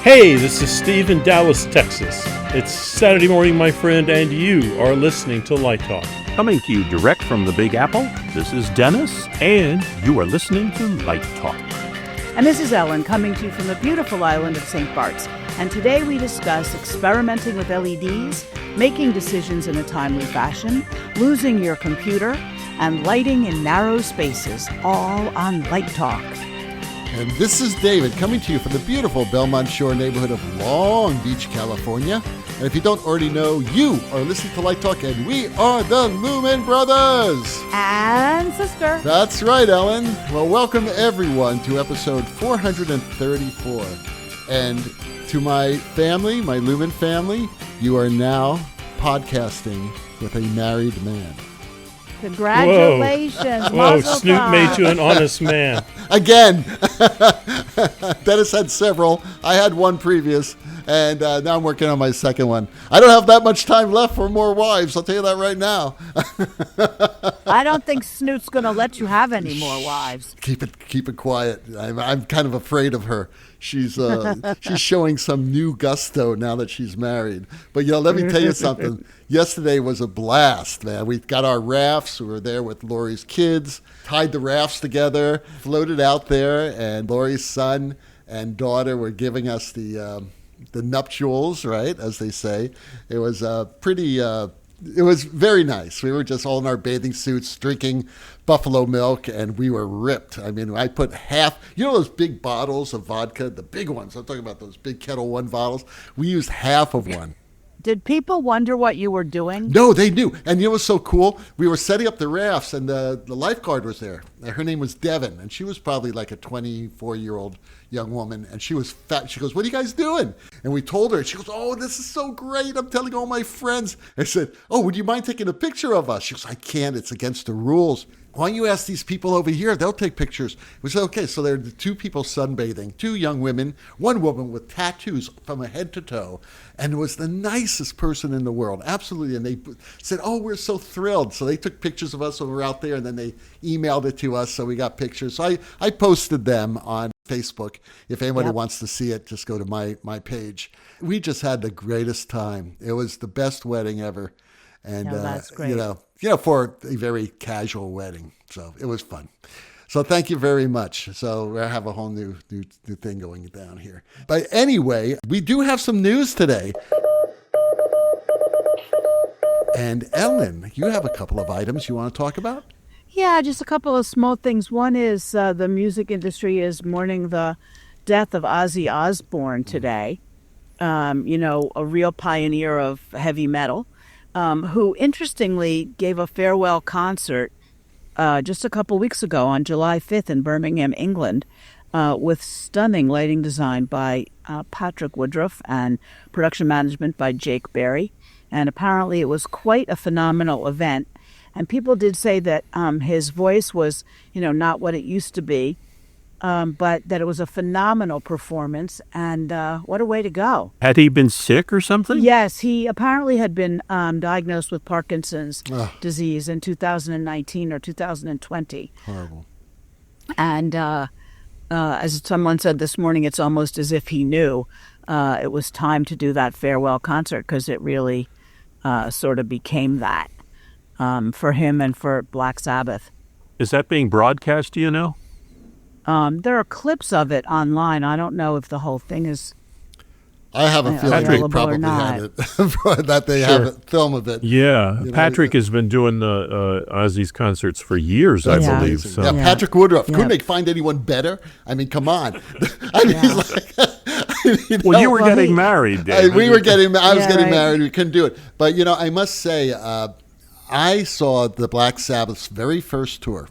Hey, this is Steve in Dallas, Texas. It's Saturday morning, my friend, and you are listening to Light Talk. Coming to you direct from the Big Apple, this is Dennis, and you are listening to Light Talk. And this is Ellen, coming to you from the beautiful island of St. Bart's. And today we discuss experimenting with LEDs, making decisions in a timely fashion, losing your computer, and lighting in narrow spaces, all on Light Talk. And this is David coming to you from the beautiful Belmont Shore neighborhood of Long Beach, California. And if you don't already know, you are listening to Light Talk, and we are the Lumen Brothers and Sister. That's right, Ellen. Well, welcome everyone to episode 434. And to my family, my Lumen family, you are now podcasting with a married man. Congratulations. Whoa, Snoop made you an honest man. Again. Dennis had several. I had one previous, and now I'm working on my second one. I don't have that much time left for more wives. I'll tell you that right now. I don't think Snoop's going to let you have any more wives. Keep it quiet. I'm kind of afraid of her. She's showing some new gusto now that she's married. But let me tell you something. Yesterday was a blast, man. We got our rafts. We were there with Lori's kids, tied the rafts together, floated out there, and Lori's son and daughter were giving us the nuptials, right, as they say. It was it was very nice. We were just all in our bathing suits, drinking buffalo milk, and we were ripped. I mean, I put half, those big bottles of vodka, the big ones. I'm talking about those big Kettle One bottles. We used half of one. Did people wonder what you were doing? No, they knew. And you know what's so cool? We were setting up the rafts, and the lifeguard was there. Her name was Devin, and she was probably like a 24-year-old young woman, and she was fat. She goes, "What are you guys doing?" And we told her. She goes, "Oh, this is so great. I'm telling all my friends." I said, "Oh, would you mind taking a picture of us?" She goes, "I can't. It's against the rules." "Why don't you ask these people over here? They'll take pictures." We said, okay, so there are the two people sunbathing, two young women, one woman with tattoos from head to toe, and was the nicest person in the world, absolutely. And they said, "Oh, we're so thrilled." So they took pictures of us when we were out there, and then they emailed it to us, so we got pictures. So I posted them on Facebook. If anybody wants to see it, just go to my page. We just had the greatest time. It was the best wedding ever. And, that's great. For a very casual wedding. So it was fun. So thank you very much. So we have a whole new thing going down here. But anyway, we do have some news today. And Ellen, you have a couple of items you want to talk about? Yeah, just a couple of small things. One is the music industry is mourning the death of Ozzie Osbourne today. A real pioneer of heavy metal. Who interestingly gave a farewell concert just a couple weeks ago on July 5th in Birmingham, England, with stunning lighting design by Patrick Woodruff and production management by Jake Berry. And apparently it was quite a phenomenal event. And people did say that his voice was, not what it used to be, but that it was a phenomenal performance, and what a way to go. Had he been sick or something? Yes, he apparently had been diagnosed with Parkinson's disease in 2019 or 2020. Horrible. And as someone said this morning, it's almost as if he knew it was time to do that farewell concert, because it really sort of became that for him and for Black Sabbath. Is that being broadcast, do you know? There are clips of it online. I don't know if the whole thing is I have a feeling they probably had it, that they have a film of it. Yeah, Patrick has been doing the Ozzie's concerts for years, I believe. So. Yeah, Patrick Woodruff. Couldn't they find anyone better? I mean, come on. Well, you were getting married, David. I was getting married. We couldn't do it. But, I must say, I saw the Black Sabbath's very first tour.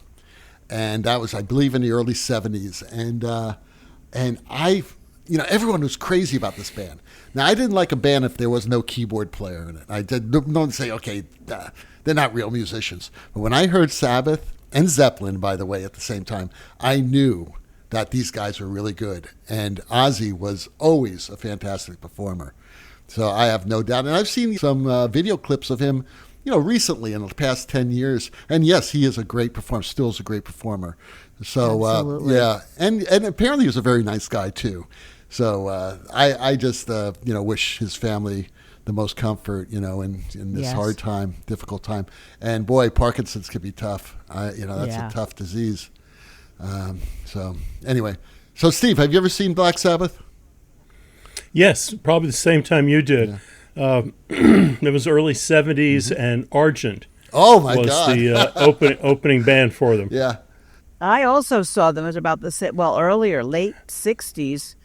And that was, I believe, in the early 70s. And everyone was crazy about this band. Now, I didn't like a band if there was no keyboard player in it. I don't say, okay, they're not real musicians. But when I heard Sabbath and Zeppelin, by the way, at the same time, I knew that these guys were really good. And Ozzie was always a fantastic performer. So I have no doubt. And I've seen some video clips of him, recently in the past 10 years. And yes, he is a great performer, still is a great performer. So, Absolutely. yeah. And apparently he was a very nice guy, too. So I just wish his family the most comfort, in this Yes. hard time, difficult time. And boy, Parkinson's could be tough. That's Yeah. a tough disease. So anyway, so Steve, have you ever seen Black Sabbath? Yes, probably the same time you did. It was early 70s, and Argent Oh my was God! the opening band for them. Yeah. I also saw them at about earlier, late 60s,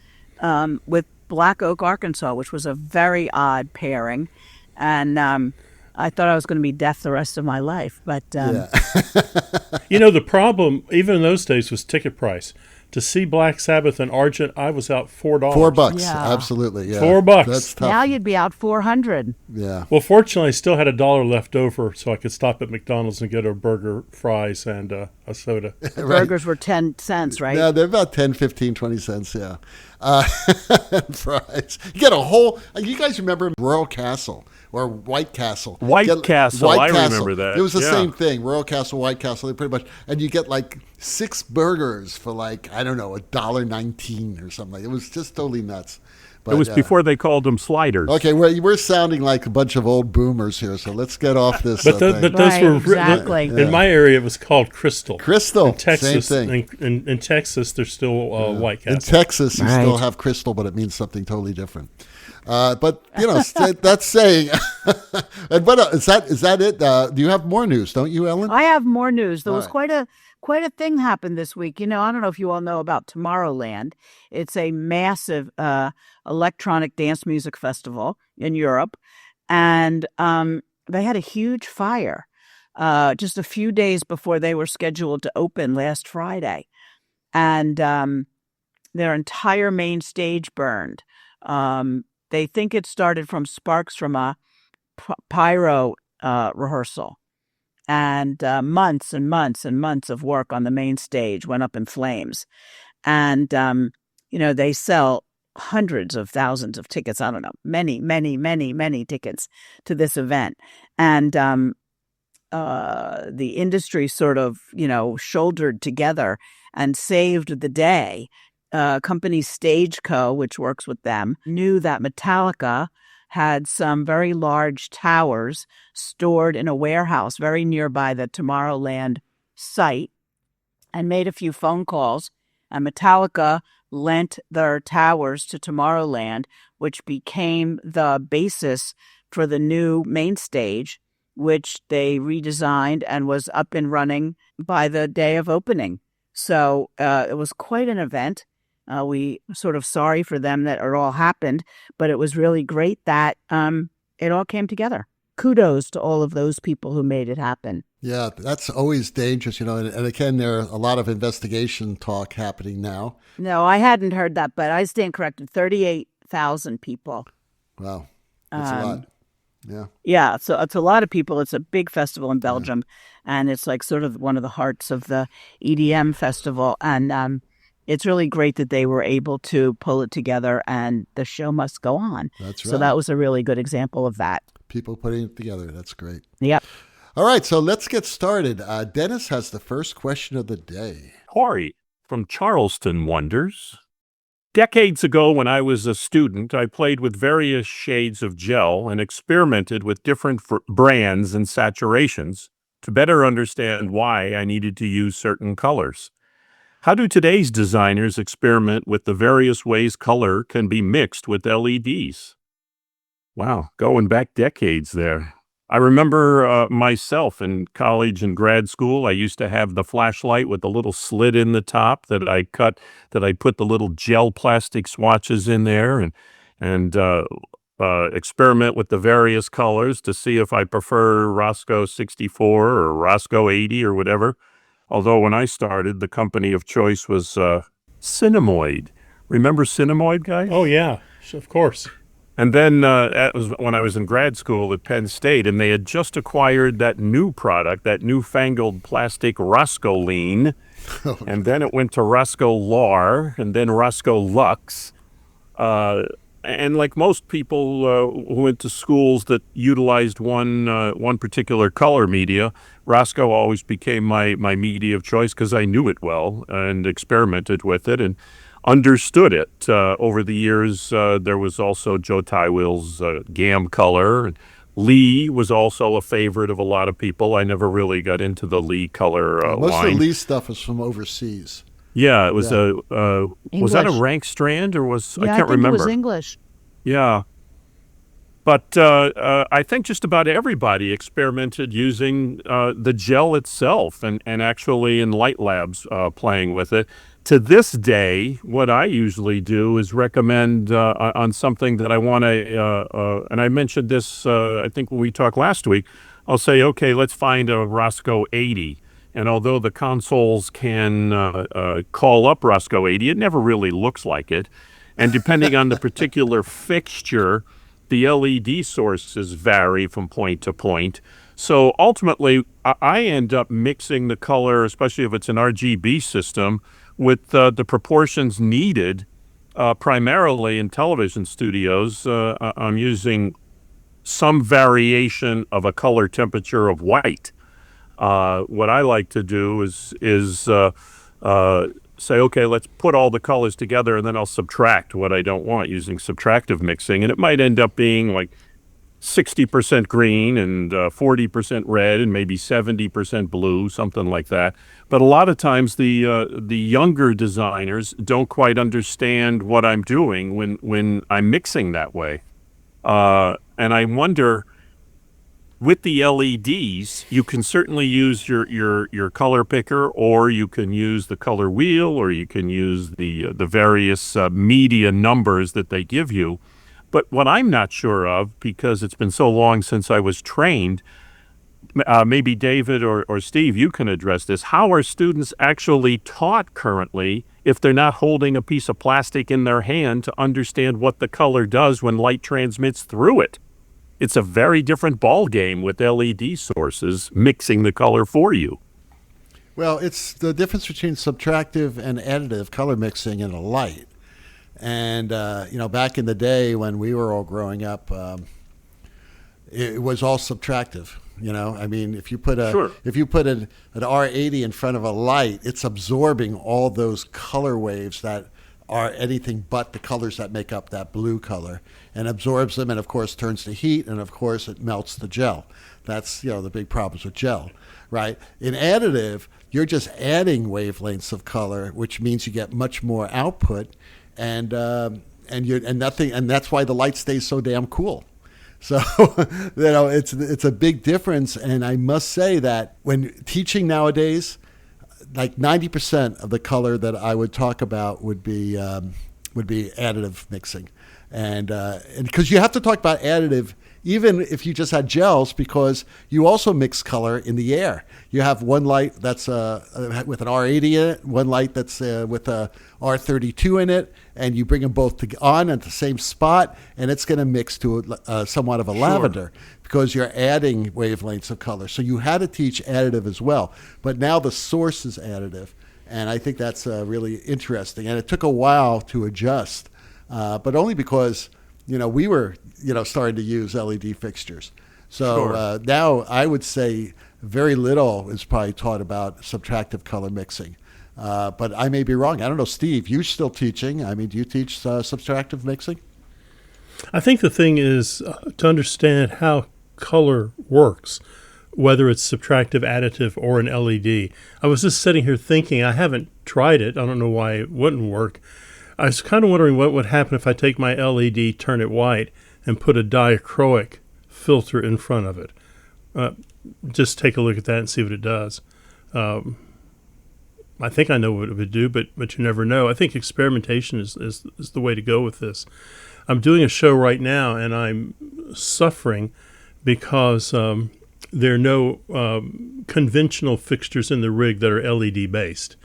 with Black Oak, Arkansas, which was a very odd pairing. And I thought I was going to be deaf the rest of my life. But The problem, even in those days, was ticket price. To see Black Sabbath and Argent, I was out $4. $4, Yeah. absolutely. Yeah. $4. That's tough. now you'd be out 400. Yeah. Well, fortunately, I still had $1 left over, so I could stop at McDonald's and get a burger, fries, and a soda. The burgers were 10 cents, right? Yeah, they're about 10, 15, 20 cents, yeah. Fries. You get a whole, you guys remember Royal Castle or White Castle? White Castle, I remember that. It was the Yeah. same thing, Royal Castle, White Castle, they pretty much, and you get like 6 burgers for like, I don't know, $1.19 or something. It was just totally nuts. But, It was before they called them sliders. Okay, we're sounding like a bunch of old boomers here, so let's get off this But thing. those Right, were exactly. in my area. It was called Crystal. Crystal, In Texas, same thing. In Texas, there's still White In Castle. Texas, you Right. still have crystal, but it means something totally different. But that's saying. And what is that it? Do you have more news? Don't you, Ellen? I have more news. There All was right. quite a thing happened this week. I don't know if you all know about Tomorrowland. It's a massive electronic dance music festival in Europe, and they had a huge fire just a few days before they were scheduled to open last Friday, and their entire main stage burned. They think it started from sparks from a pyro rehearsal. And months and months and months of work on the main stage went up in flames. And, they sell hundreds of thousands of tickets. I don't know, many, many, many, many tickets to this event. And the industry sort of, shouldered together and saved the day. Company Stageco, which works with them, knew that Metallica had some very large towers stored in a warehouse very nearby the Tomorrowland site, and made a few phone calls. And Metallica lent their towers to Tomorrowland, which became the basis for the new main stage, which they redesigned and was up and running by the day of opening. So it was quite an event. We sort of sorry for them that it all happened, but it was really great that it all came together. Kudos to all of those people who made it happen. Yeah, that's always dangerous, and again, there are a lot of investigation talk happening now. No, I hadn't heard that, but I stand corrected. 38,000 people. Wow, that's a lot. Yeah. Yeah, so it's a lot of people. It's a big festival in Belgium, and it's like sort of one of the hearts of the EDM festival. And it's really great that they were able to pull it together, and the show must go on. That's right. So that was a really good example of that. People putting it together. That's great. Yep. All right, so let's get started. Dennis has the first question of the day. Corey from Charleston wonders, decades ago when I was a student, I played with various shades of gel and experimented with different brands and saturations to better understand why I needed to use certain colors. How do today's designers experiment with the various ways color can be mixed with LEDs? Wow, going back decades there. I remember myself in college and grad school, I used to have the flashlight with the little slit in the top that I put the little gel plastic swatches in there and experiment with the various colors to see if I prefer Roscoe 64 or Roscoe 80 or whatever. Although when I started, the company of choice was Cinemoid. Remember Cinemoid, guys? Oh, yeah, of course. And then that was when I was in grad school at Penn State, and they had just acquired that new product, that newfangled plastic Roscoline. And then it went to Roscoe Lar, and then Roscoe Lux. And like most people who went to schools that utilized one particular color media, Roscoe always became my media of choice because I knew it well and experimented with it. And understood it. Over the years, there was also Joe Tywill's Gam color. Lee was also a favorite of a lot of people. I never really got into the Lee color Most of line. the Lee stuff is from overseas. Yeah, it was Yeah. was that a English. rank strand or was Yeah, I can't think remember. it was English. Yeah. But I think just about everybody experimented using the gel itself and actually in light labs playing with it. To this day, what I usually do is recommend on something that I want to, and I mentioned this, I think when we talked last week, I'll say, okay, let's find a Roscoe 80. And although the consoles can call up Roscoe 80, it never really looks like it. And depending on the particular fixture, the LED sources vary from point to point. So ultimately, I end up mixing the color, especially if it's an RGB system, with the proportions needed. Primarily in television studios, I'm using some variation of a color temperature of white. What I like to do is say, okay, let's put all the colors together, and then I'll subtract what I don't want using subtractive mixing. And it might end up being like 60% green and 40% red and maybe 70% blue, something like that. But a lot of times the younger designers don't quite understand what I'm doing when I'm mixing that way. And I wonder, with the LEDs, you can certainly use your color picker, or you can use the color wheel, or you can use the various media numbers that they give you. But what I'm not sure of, because it's been so long since I was trained, maybe David or Steve, you can address this. How are students actually taught currently, if they're not holding a piece of plastic in their hand, to understand what the color does when light transmits through it? It's a very different ball game with LED sources mixing the color for you. Well, it's the difference between subtractive and additive color mixing in a light. And back in the day when we were all growing up, it was all subtractive. I mean, if you put an R80 in front of a light, it's absorbing all those color waves that are anything but the colors that make up that blue color, and absorbs them, and of course turns to heat, and of course it melts the gel. That's the big problems with gel, right? In additive, you're just adding wavelengths of color, which means you get much more output, and nothing, and that's why the light stays so damn cool. So, it's a big difference, and I must say that when teaching nowadays, like 90% of the color that I would talk about would be additive mixing, and because you have to talk about additive even if you just had gels, because you also mix color in the air. You have one light that's with an R80 in it, one light that's with a R32 in it, and you bring them both on at the same spot, and it's going to mix to somewhat of a lavender, because you're adding wavelengths of color. So you had to teach additive as well. But now the source is additive, and I think that's really interesting. And it took a while to adjust, but only because we were starting to use LED fixtures. So now I would say very little is probably taught about subtractive color mixing. But I may be wrong. I don't know, Steve, you're still teaching. I mean, do you teach subtractive mixing? I think the thing is to understand how color works, whether it's subtractive, additive, or an LED. I was just sitting here thinking, I haven't tried it. I don't know why it wouldn't work. I was kind of wondering what would happen if I take my LED, turn it white, and put a diachroic filter in front of it. Just take a look at that and see what it does. I think I know what it would do, but you never know. I think experimentation is the way to go with this. I'm doing a show right now, and I'm suffering because there are no conventional fixtures in the rig that are LED based.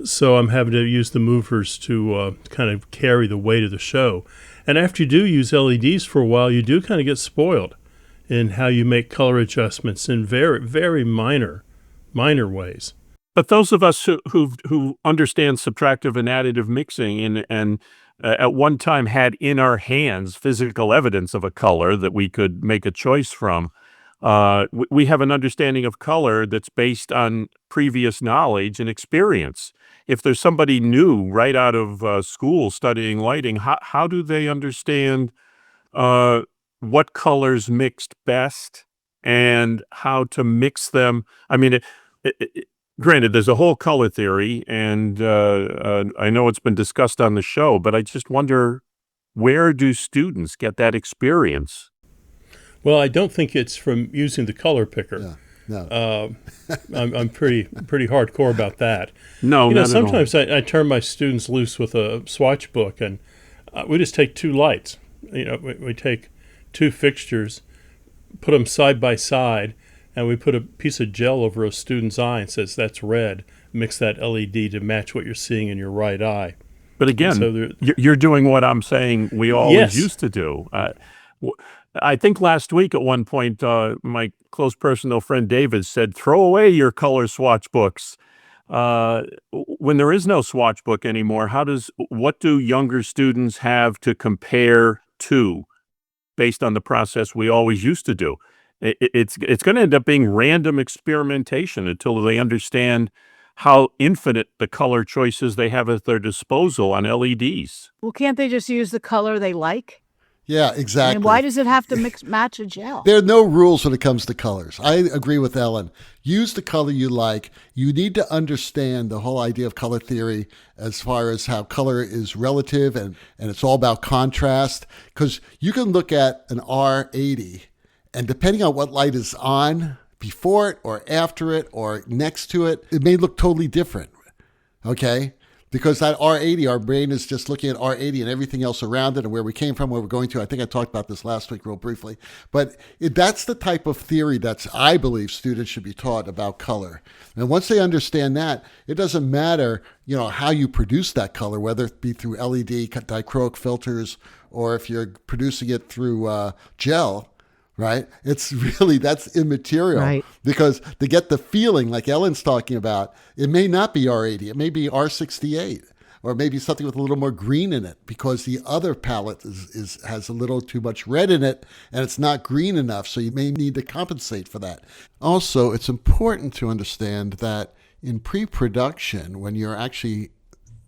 So I'm having to use the movers to kind of carry the weight of the show. And after you do use LEDs for a while, you do kind of get spoiled in how you make color adjustments in very, very minor ways. But those of us who understand subtractive and additive mixing and at one time had in our hands physical evidence of a color that we could make a choice from, We have an understanding of color that's based on previous knowledge and experience. If there's somebody new right out of school studying lighting, how do they understand what colors mixed best and how to mix them? I mean, granted, there's a whole color theory, and I know it's been discussed on the show, but I just wonder, where do students get that experience? Well, I don't think it's from using the color picker. No. I'm pretty hardcore about that. No, You know, not at all. sometimes I turn my students loose with a swatch book, and we just take two lights. You know, we take two fixtures, put them side by side, and we put a piece of gel over a student's eye and says, that's red. Mix that LED to match what you're seeing in your right eye. But again, So you're doing what I'm saying we always Yes. used to do. I think last week at one point, my close personal friend David said, throw away your color swatch books. When there is no swatch book anymore, what do younger students have to compare to based on the process we always used to do? It's going to end up being random experimentation until they understand how infinite the color choices they have at their disposal on LEDs. Well, can't they just use the color they like? Yeah, I exactly. mean, why does it have to match a gel? There are no rules when it comes to colors. I agree with Ellen. Use the color you like. You need to understand the whole idea of color theory as far as how color is relative and it's all about contrast. Because you can look at an R80 and depending on what light is on before it or after it or next to it, it may look totally different. Okay? Because that R80, our brain is just looking at R80 and everything else around it and where we came from, where we're going to. I think I talked about this last week real briefly. But that's the type of theory I believe students should be taught about color. And once they understand that, it doesn't matter, how you produce that color, whether it be through LED, dichroic filters, or if you're producing it through gel. Right? That's immaterial. Right. Because to get the feeling like Ellen's talking about, it may not be R80. It may be R68 or maybe something with a little more green in it because the other palette has a little too much red in it and it's not green enough. So you may need to compensate for that. Also, it's important to understand that in pre-production, when you're actually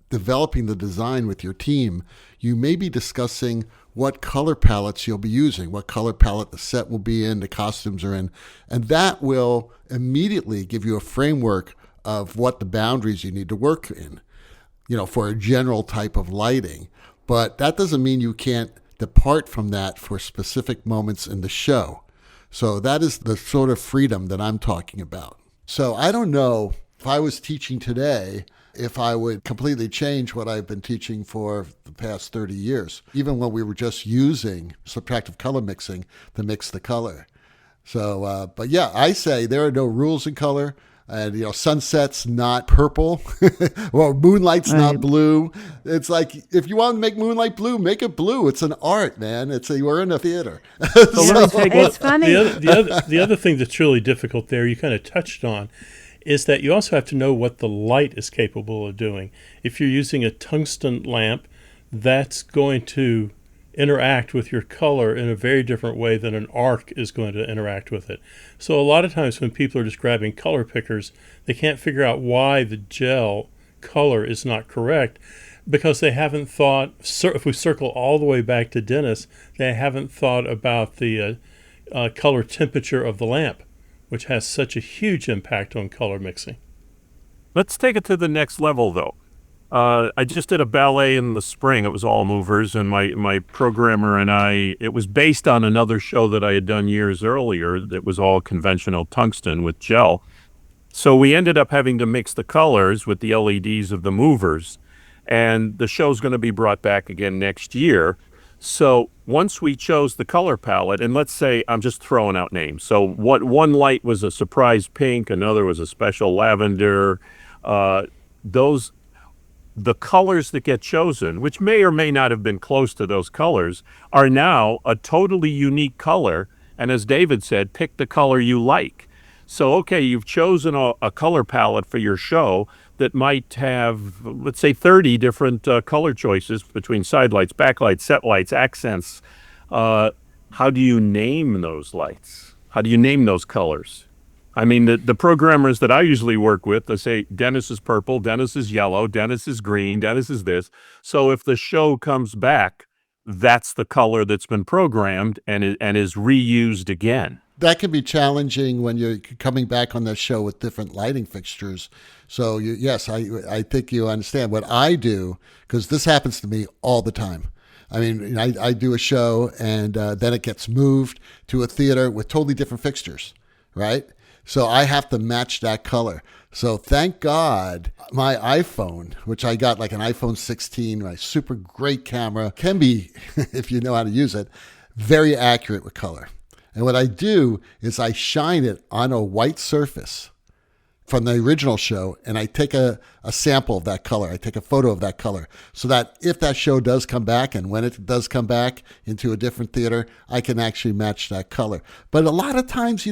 developing the design with your team, you may be discussing what color palettes you'll be using, what color palette the set will be in, the costumes are in. And that will immediately give you a framework of what the boundaries you need to work in, for a general type of lighting. But that doesn't mean you can't depart from that for specific moments in the show. So that is the sort of freedom that I'm talking about. So I don't know if I was teaching today, if I would completely change what I've been teaching for the past 30 years, even when we were just using subtractive color mixing to mix the color. So, but yeah, I say there are no rules in color. And, sunset's not purple or moonlight's not blue. It's like, if you want to make moonlight blue, make it blue. It's an art, man. We're in a theater. It's funny. The other thing that's really difficult there, you kind of touched on, is that you also have to know what the light is capable of doing. If you're using a tungsten lamp, that's going to interact with your color in a very different way than an arc is going to interact with it. So a lot of times when people are just grabbing color pickers, they can't figure out why the gel color is not correct because they haven't thought, if we circle all the way back to Dennis, they haven't thought about the color temperature of the lamp, which has such a huge impact on color mixing. Let's take it to the next level, though. I just did a ballet in the spring. It was all movers, and my programmer and it was based on another show that I had done years earlier that was all conventional tungsten with gel. So we ended up having to mix the colors with the LEDs of the movers, and the show's going to be brought back again next year. So once we chose the color palette, and let's say I'm just throwing out names. So one light was a surprise pink, another was a special lavender. The colors that get chosen, which may or may not have been close to those colors, are now a totally unique color. And as David said, pick the color you like. So, okay, you've chosen a color palette for your show that might have, let's say, 30 different color choices between side lights, backlights, set lights, accents. How do you name those lights? How do you name those colors? I mean, the programmers that I usually work with, they say, Dennis is purple, Dennis is yellow, Dennis is green, Dennis is this. So if the show comes back, that's the color that's been programmed and is reused again. That can be challenging when you're coming back on the show with different lighting fixtures. So yes, I think you understand what I do, because this happens to me all the time. I mean, I do a show and then it gets moved to a theater with totally different fixtures, right? So I have to match that color. So thank God my iPhone, which I got like an iPhone 16, my super great camera, can be, if you know how to use it, very accurate with color. And what I do is I shine it on a white surface from the original show, and I take a sample of that color. I take a photo of that color so that if that show does come back, and when it does come back into a different theater, I can actually match that color. But a lot of times,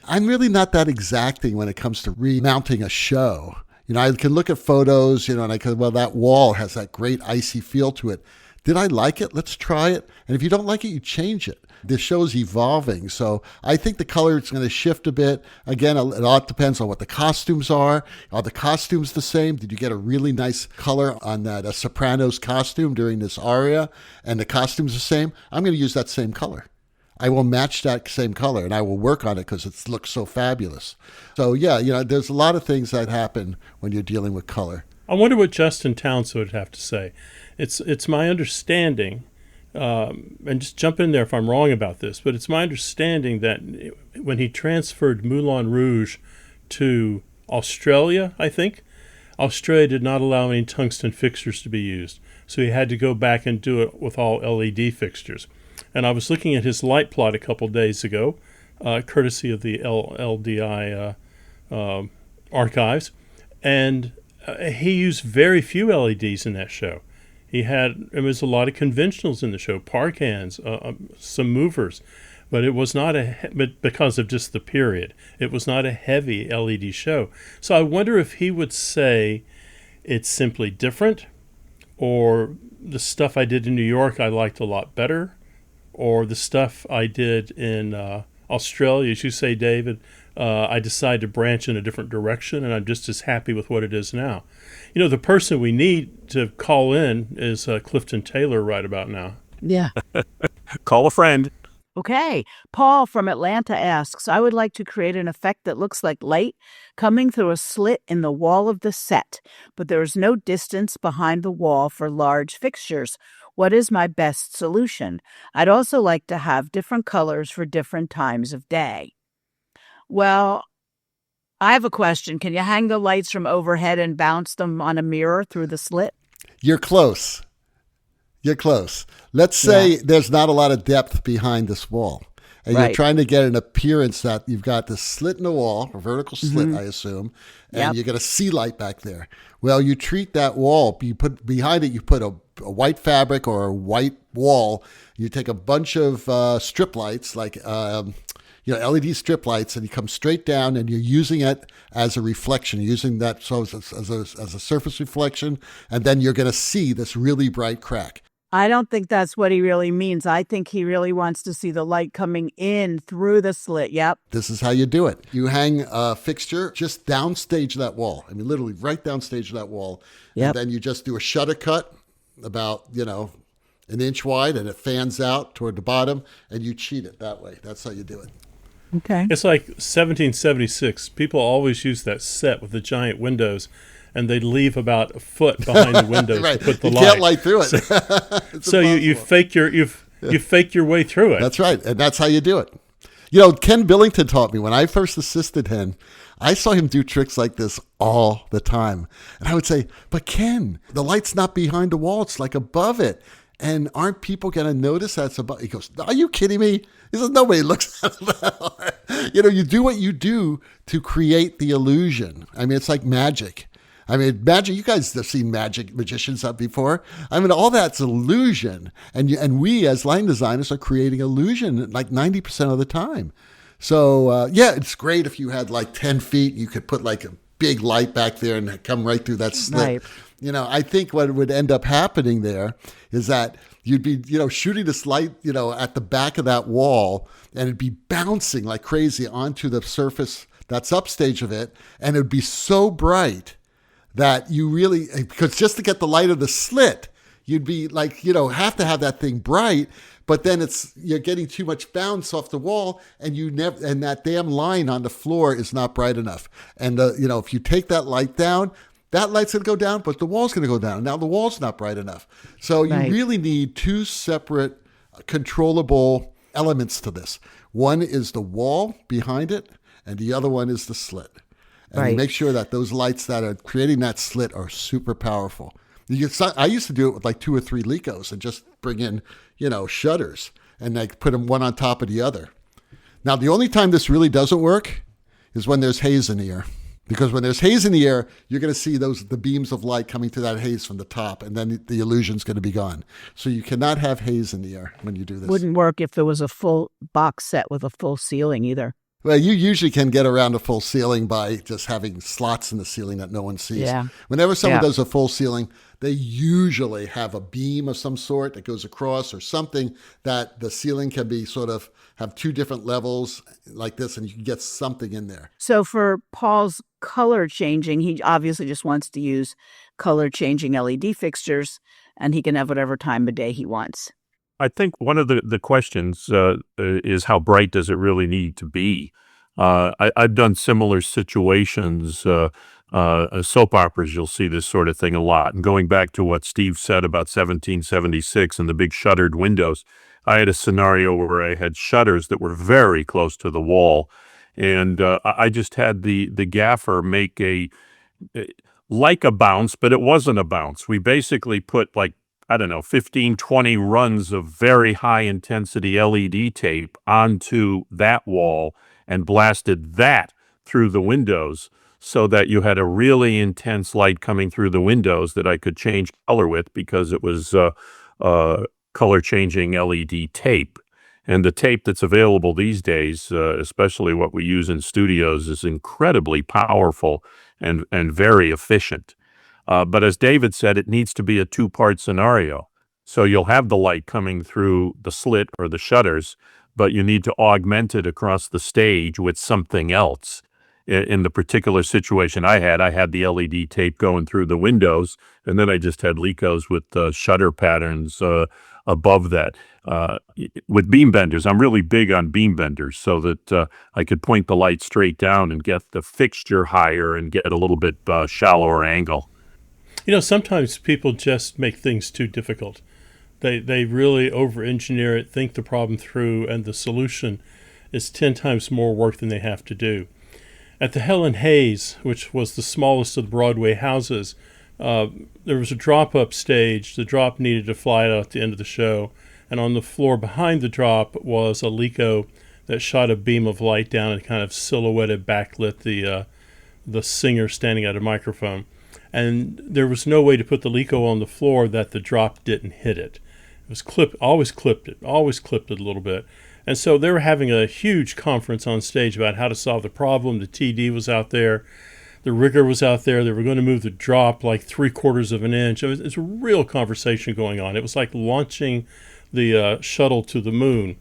I'm really not that exacting when it comes to remounting a show. I can look at photos, and I can, well, that wall has that great icy feel to it. Did I like it? Let's try it. And if you don't like it, you change it. The show's evolving. So I think the color is going to shift a bit. Again, it all depends on what the costumes are. Are the costumes the same? Did you get a really nice color on that Sopranos costume during this aria? And the costume's the same? I'm going to use that same color. I will match that same color, and I will work on it because it looks so fabulous. So yeah, there's a lot of things that happen when you're dealing with color. I wonder what Justin Townsend would have to say. It's my understanding, and just jump in there if I'm wrong about this, but it's my understanding that when he transferred Moulin Rouge to Australia, I think, Australia did not allow any tungsten fixtures to be used. So he had to go back and do it with all LED fixtures. And I was looking at his light plot a couple days ago, courtesy of the LDI archives, and he used very few LEDs in that show. There was a lot of conventionals in the show, park hands, some movers, but it was not but because of just the period, it was not a heavy LED show. So I wonder if he would say it's simply different, or the stuff I did in New York I liked a lot better, or the stuff I did in Australia, as you say, David, I decided to branch in a different direction, and I'm just as happy with what it is now. The person we need to call in is Clifton Taylor right about now. Yeah. Call a friend. Okay. Paul from Atlanta asks, I would like to create an effect that looks like light coming through a slit in the wall of the set, but there is no distance behind the wall for large fixtures. What is my best solution? I'd also like to have different colors for different times of day. Well, I have a question. Can you hang the lights from overhead and bounce them on a mirror through the slit? You're close. Let's say there's not a lot of depth behind this wall. And You're trying to get an appearance that you've got this slit in the wall, a vertical slit, I assume, and you get a sea light back there. Well, you treat that wall, you put behind it, you put a white fabric or a white wall. You take a bunch of strip lights, like LED strip lights, and you come straight down, and you're using it as a reflection, using that as a surface reflection, and then you're going to see this really bright crack. I don't think that's what he really means. I think he really wants to see the light coming in through the slit. Yep. This is how you do it. You hang a fixture just downstage that wall. I mean, literally right downstage that wall. Yep. And then you just do a shutter cut about, an inch wide, and it fans out toward the bottom, and you cheat it that way. That's how you do it. Okay. It's like 1776. People always use that set with the giant windows, and they'd leave about a foot behind the windows to put the light. You can't light through it. So you fake your way through it. That's right, and that's how you do it. Ken Billington taught me when I first assisted him. I saw him do tricks like this all the time, and I would say, "But Ken, the light's not behind the wall; it's like above it." And aren't people going to notice that's above? He goes, "Are you kidding me?" He says, "Nobody looks at that." You do what you do to create the illusion. I mean, it's like magic. Magic, you guys have seen magicians up before. All that's illusion. And we as lighting designers are creating illusion like 90% of the time. So, it's great if you had like 10 feet, you could put like a big light back there and come right through that slit. Right. I think what would end up happening there is that you'd be, shooting this light, at the back of that wall, and it'd be bouncing like crazy onto the surface that's upstage of it. And it would be so bright that you really, because just to get the light of the slit, you'd be like, have to have that thing bright, but then you're getting too much bounce off the wall, and and that damn line on the floor is not bright enough. And, if you take that light down, that light's going to go down, but the wall's going to go down. Now the wall's not bright enough. So you really need two separate controllable elements to this. One is the wall behind it, and the other one is the slit. And you make sure that those lights that are creating that slit are super powerful. I used to do it with like 2 or 3 Lecos and just bring in, shutters and like put them one on top of the other. Now, the only time this really doesn't work is when there's haze in the air. Because when there's haze in the air, you're going to see the beams of light coming through that haze from the top, and then the illusion's going to be gone. So you cannot have haze in the air when you do this. Wouldn't work if there was a full box set with a full ceiling either. Well, you usually can get around a full ceiling by just having slots in the ceiling that no one sees. Yeah. Whenever someone does a full ceiling, they usually have a beam of some sort that goes across, or something that the ceiling can be sort of have 2 different levels like this, and you can get something in there. So for Paul's color changing, he obviously just wants to use color changing LED fixtures, and he can have whatever time of day he wants. I think one of the questions is how bright does it really need to be? I've done similar situations, soap operas, you'll see this sort of thing a lot. And going back to what Steve said about 1776 and the big shuttered windows, I had a scenario where I had shutters that were very close to the wall. And I just had the gaffer make like a bounce, but it wasn't a bounce. We basically put 15, 20 runs of very high intensity LED tape onto that wall and blasted that through the windows so that you had a really intense light coming through the windows that I could change color with, because it was color changing LED tape. And the tape that's available these days, especially what we use in studios, is incredibly powerful and very efficient. But as David said, it needs to be a 2-part scenario. So you'll have the light coming through the slit or the shutters, but you need to augment it across the stage with something else. In the particular situation I had the LED tape going through the windows, and then I just had Lecos with shutter patterns above that. With beam benders, I'm really big on beam benders so that I could point the light straight down and get the fixture higher and get a little bit shallower angle. Sometimes people just make things too difficult. They really over-engineer it, think the problem through, and the solution is 10 times more work than they have to do. At the Helen Hayes, which was the smallest of the Broadway houses, there was a drop-up stage. The drop needed to fly out at the end of the show, and on the floor behind the drop was a Leco that shot a beam of light down and kind of silhouetted, backlit the singer standing at a microphone. And there was no way to put the Leco on the floor that the drop didn't hit it. It was always clipped it a little bit. And so they were having a huge conference on stage about how to solve the problem. The TD was out there. The rigger was out there. They were going to move the drop like 3/4 of an inch. It's a real conversation going on. It was like launching the shuttle to the moon.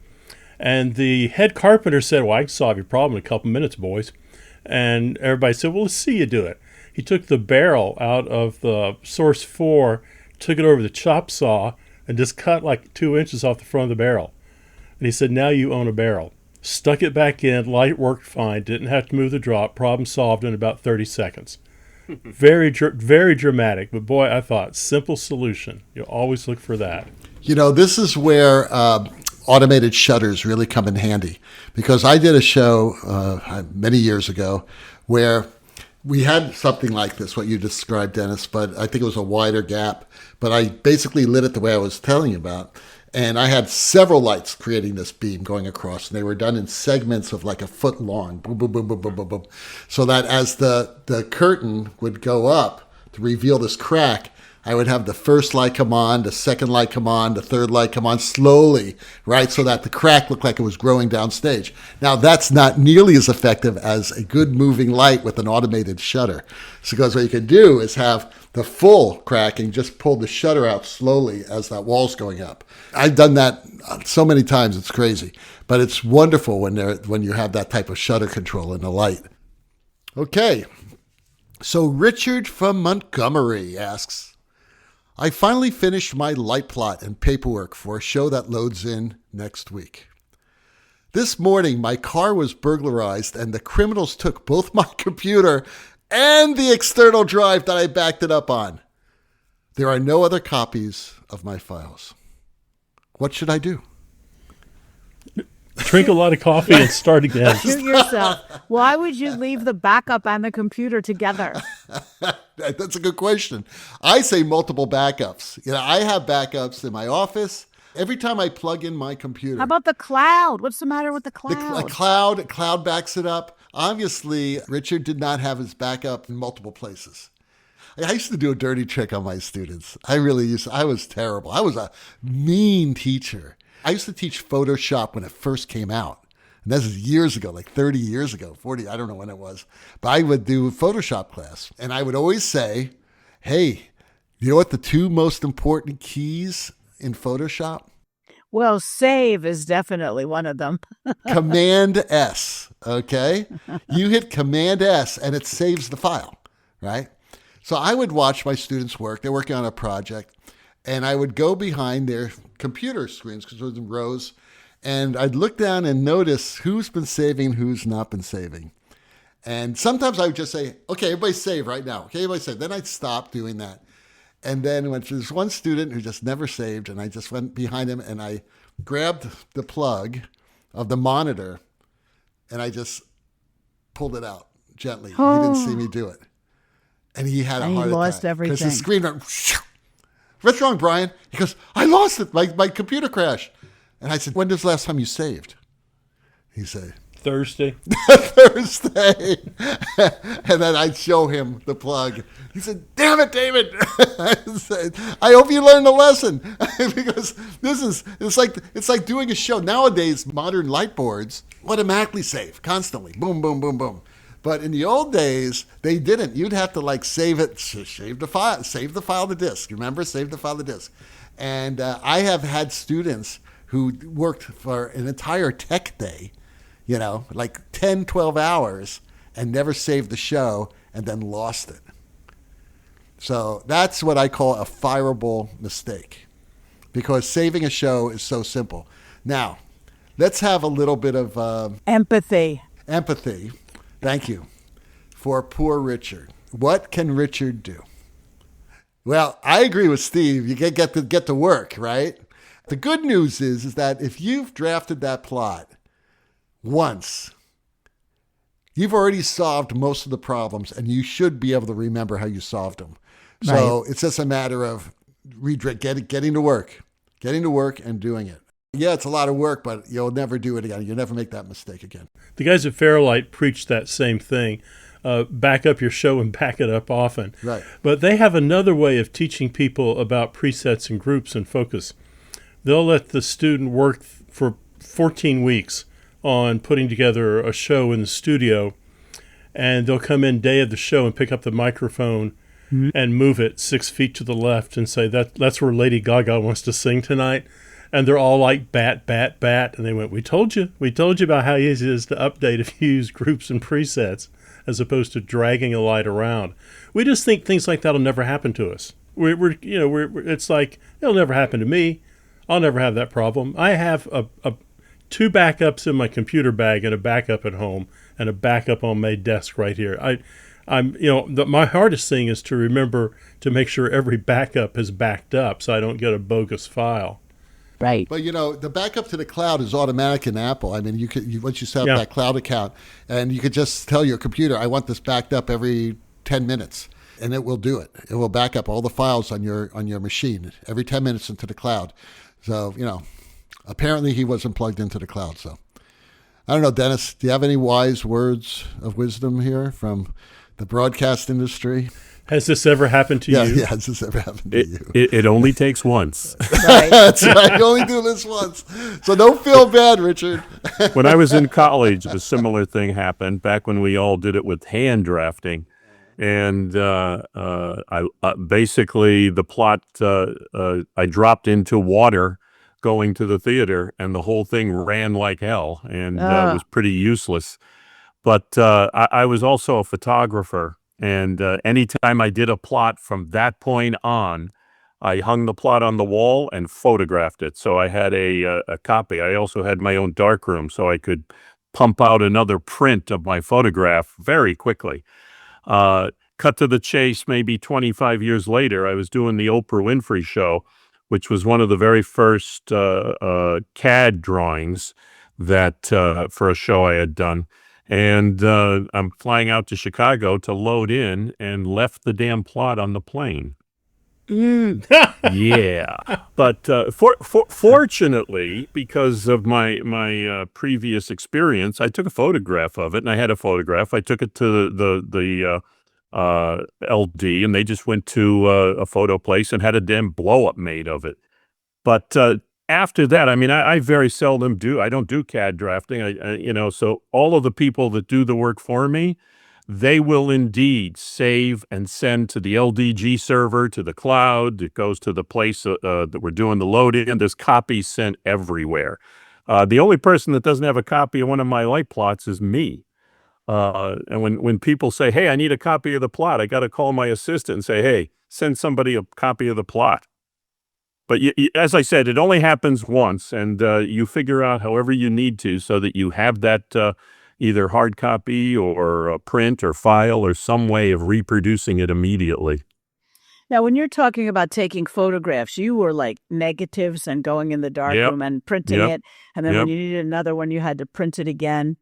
And the head carpenter said, "Well, I can solve your problem in a couple minutes, boys." And everybody said, "Well, let's see you do it." He took the barrel out of the Source 4, took it over the chop saw, and just cut like 2 inches off the front of the barrel. And he said, "Now you own a barrel." Stuck it back in, light worked fine, didn't have to move the drop, problem solved in about 30 seconds. Very dramatic, but boy, I thought, simple solution. You always look for that. This is where automated shutters really come in handy, because I did a show many years ago where we had something like this, what you described, Dennis, but I think it was a wider gap. But I basically lit it the way I was telling you about. And I had several lights creating this beam going across, and they were done in segments of like a foot long, boom, boom, boom, boom, boom, boom, boom. So that as the curtain would go up to reveal this crack, I would have the first light come on, the second light come on, the third light come on slowly, right? So that the crack looked like it was growing downstage. Now, that's not nearly as effective as a good moving light with an automated shutter. So because what you can do is have the full cracking, just pull the shutter out slowly as that wall's going up. I've done that so many times, it's crazy. But it's wonderful when you have that type of shutter control in the light. Okay, so Richard from Montgomery asks, I finally finished my light plot and paperwork for a show that loads in next week. This morning, my car was burglarized and the criminals took both my computer and the external drive that I backed it up on. There are no other copies of my files. What should I do? Drink a lot of coffee and start again. Shoot yourself. Why would you leave the backup and the computer together? That's a good question. I say multiple backups. I have backups in my office. Every time I plug in my computer. How about the cloud? What's the matter with the cloud? Cloud backs it up. Obviously, Richard did not have his backup in multiple places. I used to do a dirty trick on my students. I was terrible. I was a mean teacher. I used to teach Photoshop when it first came out. And this is years ago, like 30 years ago, 40, I don't know when it was. But I would do a Photoshop class. And I would always say, hey, you know what the two most important keys in Photoshop? Well, save is definitely one of them. Command S, okay? You hit Command S and it saves the file, right? So I would watch my students work. They're working on a project. And I would go behind their computer screens because it was in rows. And I'd look down and notice who's been saving, who's not been saving. And sometimes I would just say, okay, everybody save right now. Okay, everybody save. Then I'd stop doing that. And then when there's one student who just never saved, and I just went behind him and I grabbed the plug of the monitor and I just pulled it out gently. He didn't see me do it. And he had a heart attack. He lost everything. Because his screen went, what's wrong, Brian? He goes, I lost it. My computer crashed. And I said, when was the last time you saved? He said, Thursday. Thursday. And then I'd show him the plug. He said, damn it, David. I said, I hope you learned the lesson. Because it's like doing a show. Nowadays, modern light boards automatically save constantly. Boom, boom, boom, boom. But in the old days, they didn't. You'd have to save it, save the file to disk. Remember, save the file to disk. And I have had students who worked for an entire tech day, like 10, 12 hours, and never saved the show and then lost it. So that's what I call a fireable mistake, because saving a show is so simple. Now, let's have a little bit of empathy. Thank you. For poor Richard. What can Richard do? Well, I agree with Steve. You get to work, right? The good news is that if you've drafted that plot once, you've already solved most of the problems, and you should be able to remember how you solved them. So It's just a matter of getting to work and doing it. Yeah, it's a lot of work, but you'll never do it again. You'll never make that mistake again. The guys at Fairlight preach that same thing. Back up your show and back it up often. Right. But they have another way of teaching people about presets and groups and focus. They'll let the student work for 14 weeks on putting together a show in the studio, and they'll come in day of the show and pick up the microphone and move it 6 feet to the left and say, that's where Lady Gaga wants to sing tonight. And they're all like, bat, bat, bat. And they went, we told you about how easy it is to update if you use groups and presets as opposed to dragging a light around. We just think things like that will never happen to us. It's like, it'll never happen to me. I'll never have that problem. I have two backups in my computer bag and a backup at home and a backup on my desk right here. My hardest thing is to remember to make sure every backup is backed up so I don't get a bogus file. Right. But, the backup to the cloud is automatic in Apple. I mean, once you set up that cloud account, and you could just tell your computer, I want this backed up every 10 minutes, and it will do it. It will back up all the files on your machine every 10 minutes into the cloud. So, apparently he wasn't plugged into the cloud. So, I don't know, Dennis, do you have any wise words of wisdom here from the broadcast industry? Has this ever happened to Yeah, you? yeah. Has this ever happened to you? It only takes once. Right. That's right. You only do this once. So don't feel bad, Richard. When I was in college, a similar thing happened back when we all did it with hand drafting. And basically the plot, I dropped into water going to the theater, and the whole thing ran like hell and was pretty useless. But I was also a photographer, and anytime I did a plot from that point on, I hung the plot on the wall and photographed it. So I had a copy. I also had my own darkroom, so I could pump out another print of my photograph very quickly. Cut to the chase, maybe 25 years later, I was doing the Oprah Winfrey Show, which was one of the very first CAD drawings that for a show I had done. And I'm flying out to Chicago to load in and left the damn plot on the plane. Yeah. But fortunately, because of my previous experience, I took a photograph of it, and I had a photograph. I took it to the LD, and they just went to a photo place and had a damn blow-up made of it. But after that, I mean, I very seldom I don't do CAD drafting, so all of the people that do the work for me, they will indeed save and send to the LDG server, to the cloud. It goes to the place that we're doing the load-in, and there's copies sent everywhere. The only person that doesn't have a copy of one of my light plots is me. And when people say, hey, I need a copy of the plot, I got to call my assistant and say, hey, send somebody a copy of the plot. But as I said, it only happens once, and you figure out however you need to so that you have that either hard copy or a print or file or some way of reproducing it immediately. Now, when you're talking about taking photographs, you were like negatives and going in the darkroom and printing it. And then when you needed another one, you had to print it again.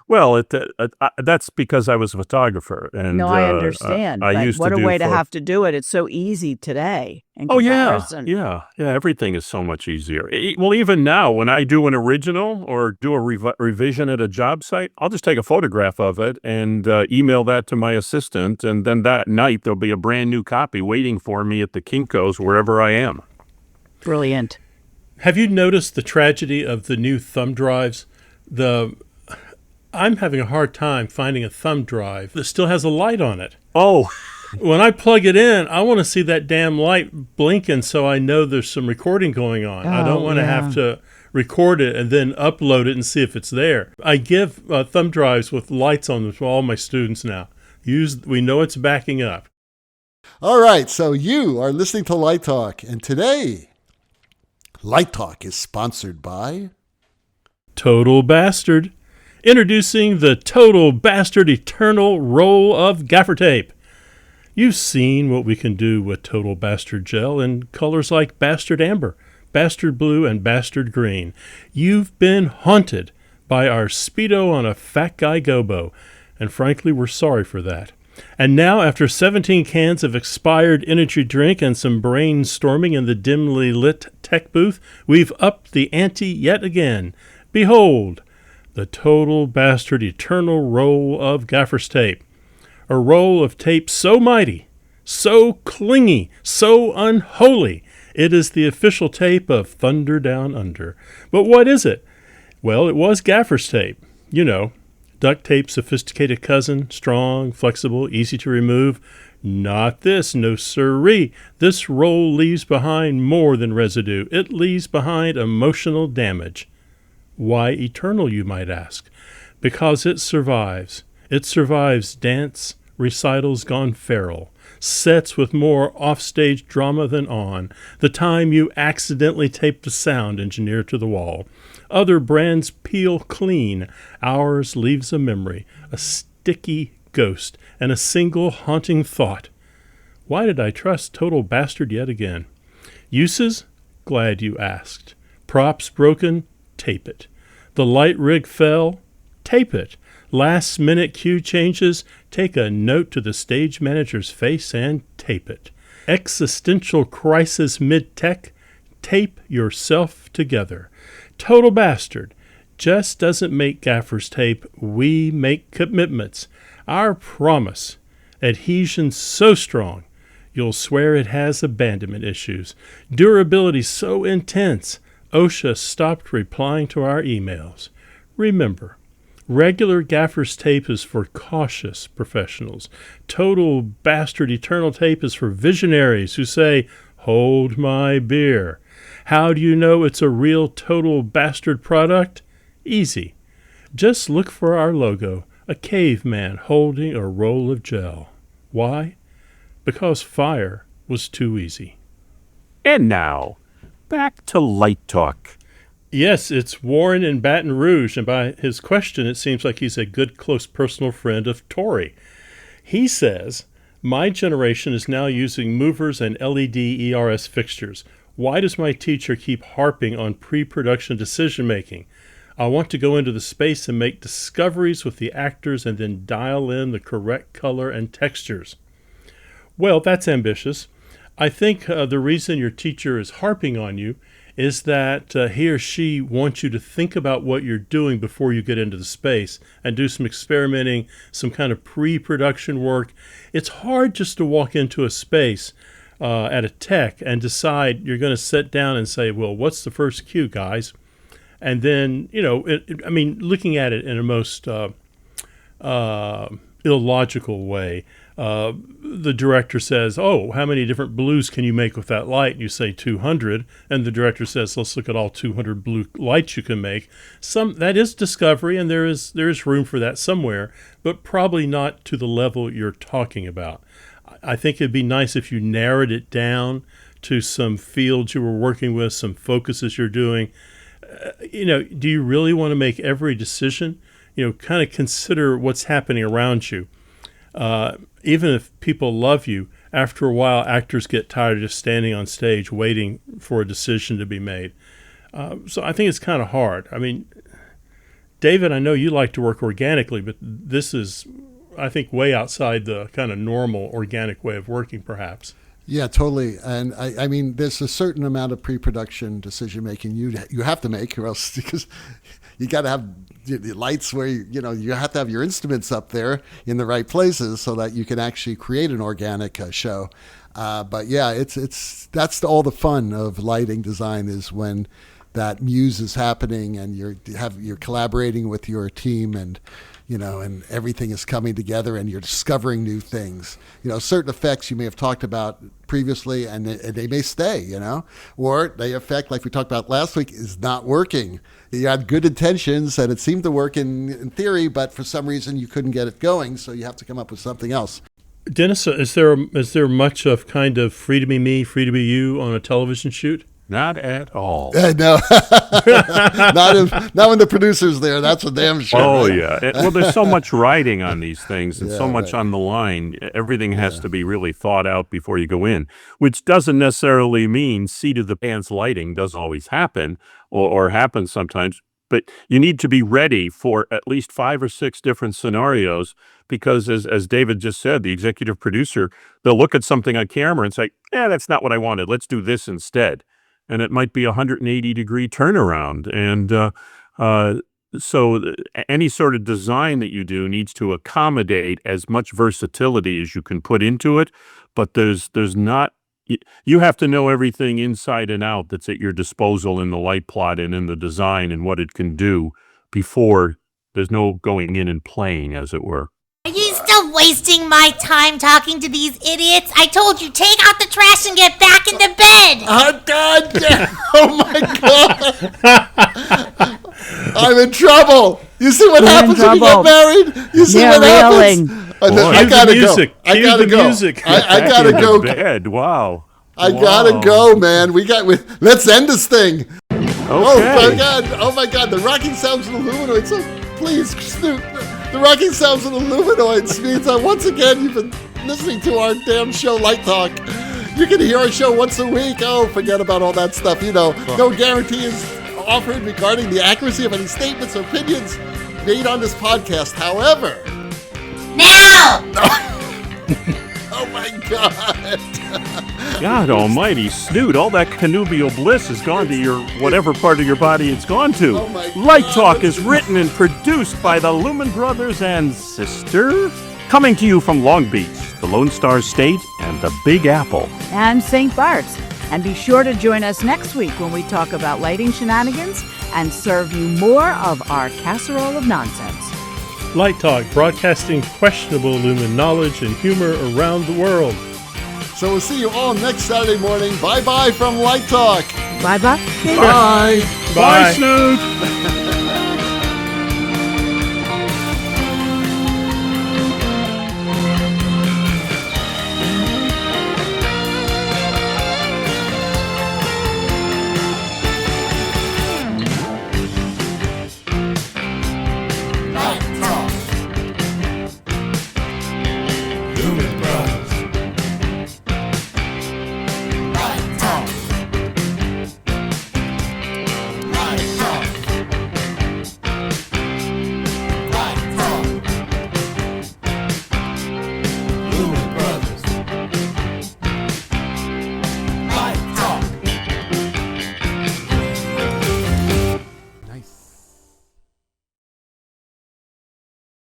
Well, that's because I was a photographer. And, no, I understand. I but used what to a do way to have to do it. It's so easy today. In comparison. Yeah. Everything is so much easier. Well, even now, when I do an original or do a revision at a job site, I'll just take a photograph of it and email that to my assistant. And then that night, there'll be a brand new copy waiting for me at the Kinko's, wherever I am. Brilliant. Have you noticed the tragedy of the new thumb drives? I'm having a hard time finding a thumb drive that still has a light on it. Oh. When I plug it in, I want to see that damn light blinking so I know there's some recording going on. I don't want to have to record it and then upload it and see if it's there. I give thumb drives with lights on them to all my students now. We know it's backing up. All right, so you are listening to Light Talk, and today, Light Talk is sponsored by Total Bastard. Introducing the Total Bastard Eternal Roll of Gaffer Tape. You've seen what we can do with Total Bastard Gel in colors like Bastard Amber, Bastard Blue, and Bastard Green. You've been haunted by our Speedo on a fat guy gobo, and frankly, we're sorry for that. And now, after 17 cans of expired energy drink and some brainstorming in the dimly lit tech booth, we've upped the ante yet again. Behold, the Total Bastard Eternal Roll of Gaffer's Tape. A roll of tape so mighty, so clingy, so unholy, it is the official tape of Thunder Down Under. But what is it? Well, it was Gaffer's tape. You know, duct tape, sophisticated cousin, strong, flexible, easy to remove. Not this, no sirree. This roll leaves behind more than residue. It leaves behind emotional damage. Why eternal, you might ask? Because it survives. It survives dance, recitals gone feral, sets with more offstage drama than on, the time you accidentally tape the sound engineer to the wall. Other brands peel clean. Ours leaves a memory, a sticky ghost, and a single haunting thought. Why did I trust Total Bastard yet again? Uses? Glad you asked. Props broken? Tape it. The light rig fell? Tape it. Last minute cue changes? Take a note to the stage manager's face and tape it. Existential crisis mid-tech? Tape yourself together. Total Bastard just doesn't make Gaffer's tape. We make commitments. Our promise. Adhesion so strong, you'll swear it has abandonment issues. Durability so intense, OSHA stopped replying to our emails. Remember, regular Gaffer's tape is for cautious professionals. Total Bastard Eternal tape is for visionaries who say, hold my beer. How do you know it's a real Total Bastard product? Easy. Just look for our logo, a caveman holding a roll of gel. Why? Because fire was too easy. And now, back to Light Talk. Yes, it's Warren in Baton Rouge, and by his question, it seems like he's a good, close personal friend of Tori. He says, my generation is now using movers and LED ERS fixtures. Why does my teacher keep harping on pre-production decision-making? I want to go into the space and make discoveries with the actors and then dial in the correct color and textures. Well, that's ambitious. I think the reason your teacher is harping on you is that he or she wants you to think about what you're doing before you get into the space and do some experimenting, some kind of pre-production work. It's hard just to walk into a space at a tech and decide you're going to sit down and say, well, what's the first cue, guys? And then, looking at it in a most illogical way, the director says, oh, how many different blues can you make with that light? And you say 200. And the director says, let's look at all 200 blue lights you can make. That is discovery, and there is room for that somewhere, but probably not to the level you're talking about. I think it'd be nice if you narrowed it down to some fields you were working with, some focuses you're doing. Do you really want to make every decision? Kind of consider what's happening around you. Even if people love you, after a while, actors get tired of just standing on stage waiting for a decision to be made. So I think it's kind of hard. David, I know you like to work organically, but this is, I think, way outside the kind of normal organic way of working, perhaps. Yeah, totally. And I mean, there's a certain amount of pre-production decision making you have to make, or else, because you got to have the lights where you have to have your instruments up there in the right places so that you can actually create an organic show. But yeah, that's all the fun of lighting design, is when that muse is happening and you're collaborating with your team, and and everything is coming together and you're discovering new things. Certain effects you may have talked about previously and they may stay, or the effect, like we talked about last week, is not working. You had good intentions and it seemed to work in theory, but for some reason you couldn't get it going, so you have to come up with something else. Dennis, is there much of kind of free to be me, free to be you on a television shoot? Not at all. No, not when the producer's there. That's for damn sure. Oh, yeah. Well, there's so much writing on these things and so much on the line. Everything has to be really thought out before you go in, which doesn't necessarily mean seat-of-the-pants lighting doesn't always happen or happens sometimes. But you need to be ready for at least 5 or 6 different scenarios, because as David just said, the executive producer, they'll look at something on camera and say, that's not what I wanted. Let's do this instead. And it might be a 180-degree turnaround. And so any sort of design that you do needs to accommodate as much versatility as you can put into it. But there's not, you have to know everything inside and out that's at your disposal in the light plot and in the design and what it can do before there's no going in and playing, as it were. Are you still wasting my time talking to these idiots? I told you, take out the trash and get back into bed! Oh, God damn. Oh, my God! I'm in trouble! You see what happens when you get married? You see what happens? I gotta go. I gotta go. I gotta go. Bed. Wow. I gotta go, man. Let's end this thing. Okay. Oh my God! The rocking sounds of the luminoids. So please, Snoop. The rocking sounds of the luminoids means that once again you've been listening to our damn show, Light Talk. You can hear our show once a week. Oh, forget about all that stuff. No guarantee is offered regarding the accuracy of any statements or opinions made on this podcast. However, now. Oh my God. God almighty, Snoot, all that connubial bliss has gone to your whatever part of your body it's gone to. Oh my God. Light Talk is written and produced by the Lumen Brothers and Sister. Coming to you from Long Beach, the Lone Star State, and the Big Apple. And St. Bart's. And be sure to join us next week when we talk about lighting shenanigans and serve you more of our casserole of nonsense. Light Talk, broadcasting questionable Lumen knowledge and humor around the world. So we'll see you all next Saturday morning. Bye-bye from Light Talk. Bye-bye. Bye. Bye, Snoop!